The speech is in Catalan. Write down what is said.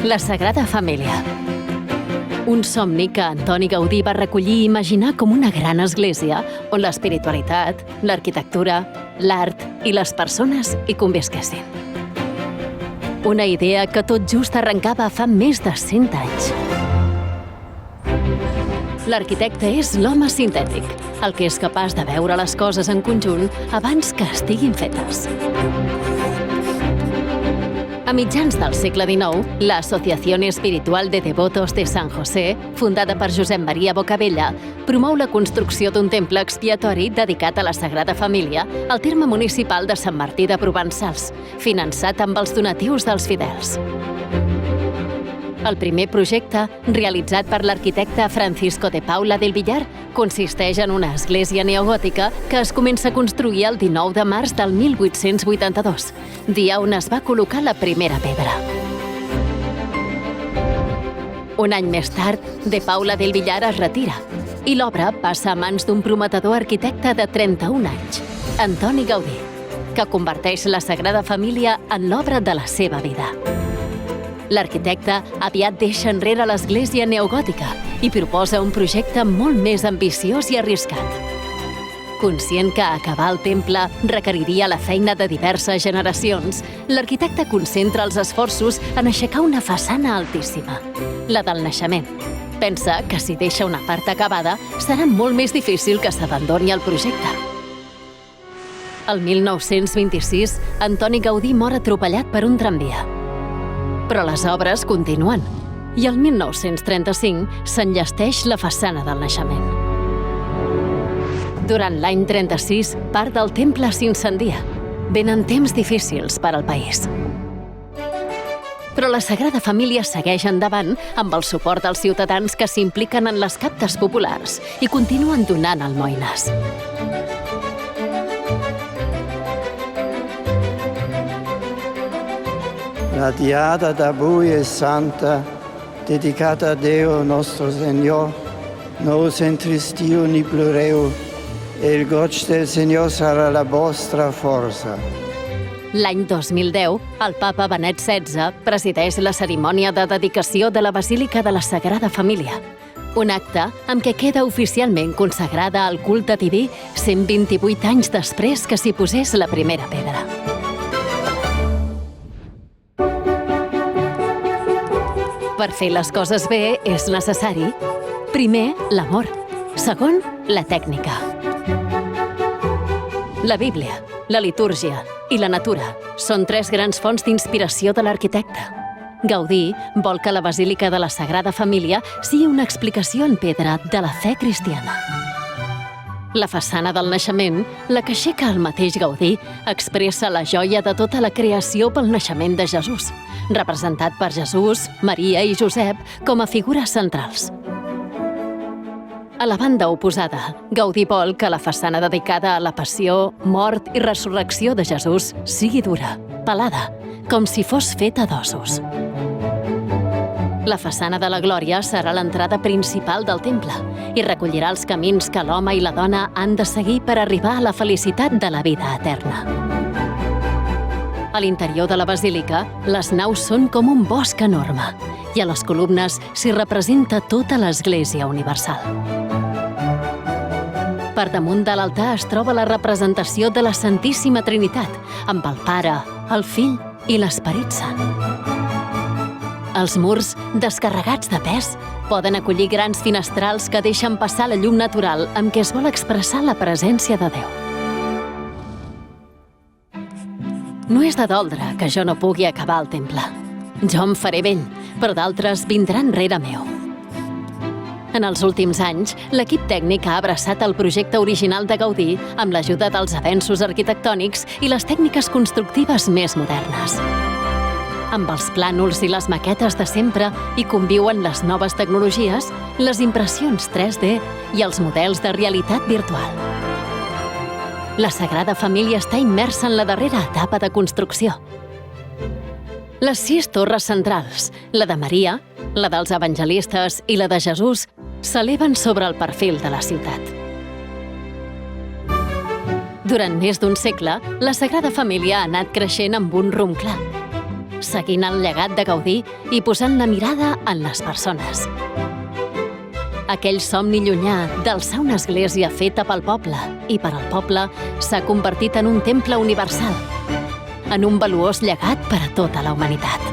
La Sagrada Família. Un somni que Antoni Gaudí va recollir i imaginar com una gran església on l'espiritualitat, l'arquitectura, l'art i les persones hi convisquessin. Una idea que tot just arrencava fa més de 100 anys. L'arquitecte és l'home sintètic, el que és capaç de veure les coses en conjunt abans que estiguin fetes. A mitjans del segle XIX, l'Associación Espiritual de Devotos de San José, fundada per Josep Maria Bocabella, promou la construcció d'un temple expiatori dedicat a la Sagrada Família al terme municipal de Sant Martí de Provençals, finançat amb els donatius dels fidels. El primer projecte, realitzat per l'arquitecte Francisco de Paula del Villar, consisteix en una església neogòtica que es comença a construir el 19 de març del 1882, dia on es va col·locar la primera pedra. Un any més tard, de Paula del Villar es retira i l'obra passa a mans d'un prometedor arquitecte de 31 anys, Antoni Gaudí, que converteix la Sagrada Família en l'obra de la seva vida. L'arquitecte aviat deixa enrere l'església neogòtica i proposa un projecte molt més ambiciós i arriscat. Conscient que acabar el temple requeriria la feina de diverses generacions, l'arquitecte concentra els esforços en aixecar una façana altíssima, la del naixement. Pensa que si deixa una part acabada, serà molt més difícil que s'abandoni el projecte. El 1926, Antoni Gaudí mor atropellat per un tramvia. Però les obres continuen i el 1935 s'enllesteix la façana del naixement. Durant l'any 36, part del temple s'incendia. Venen temps difícils per al país. Però la Sagrada Família segueix endavant amb el suport dels ciutadans que s'impliquen en les captes populars i continuen donant almoines. La diada d'avui és santa, dedicata a Déu nostre Senyor. No us entristiu ni ploreu, el goig del Senyor serà la vostra força. L'any 2010, el papa Benet XVI presideix la cerimònia de dedicació de la Basílica de la Sagrada Família, un acte amb què queda oficialment consagrada al culte diví 128 anys després que s'hi posés la primera pedra. Per fer les coses bé és necessari, primer, l'amor, segon, la tècnica. La Bíblia, la litúrgia i la natura són tres grans fonts d'inspiració de l'arquitecte. Gaudí vol que la Basílica de la Sagrada Família sigui una explicació en pedra de la fe cristiana. La façana del naixement, la que aixeca el mateix Gaudí, expressa la joia de tota la creació pel naixement de Jesús, representat per Jesús, Maria i Josep com a figures centrals. A la banda oposada, Gaudí vol que la façana dedicada a la passió, mort i resurrecció de Jesús sigui dura, pelada, com si fos feta d'ossos. La façana de la Glòria serà l'entrada principal del temple i recollirà els camins que l'home i la dona han de seguir per arribar a la felicitat de la vida eterna. A l'interior de la basílica, les naus són com un bosc enorme i a les columnes s'hi representa tota l'Església Universal. Per damunt de l'altar es troba la representació de la Santíssima Trinitat, amb el Pare, el Fill i l'Esperit Sant. Els murs, descarregats de pes, poden acollir grans finestrals que deixen passar la llum natural amb què es vol expressar la presència de Déu. No és de doldre que jo no pugui acabar el temple. Jo em faré vell, però d'altres vindran rere meu. En els últims anys, l'equip tècnic ha abraçat el projecte original de Gaudí amb l'ajuda dels avenços arquitectònics i les tècniques constructives més modernes. Amb els plànols i les maquetes de sempre hi conviuen les noves tecnologies, les impressions 3D i els models de realitat virtual. La Sagrada Família està immersa en la darrera etapa de construcció. Les 6 torres centrals, la de Maria, la dels evangelistes i la de Jesús, s'eleven sobre el perfil de la ciutat. Durant més d'un segle, la Sagrada Família ha anat creixent amb un rumb clar. seguint el llegat de Gaudí i posant la mirada en les persones. Aquell somni llunyà d'alçar una església feta pel poble i per al poble s'ha convertit en un temple universal, en un valuós llegat per a tota la humanitat.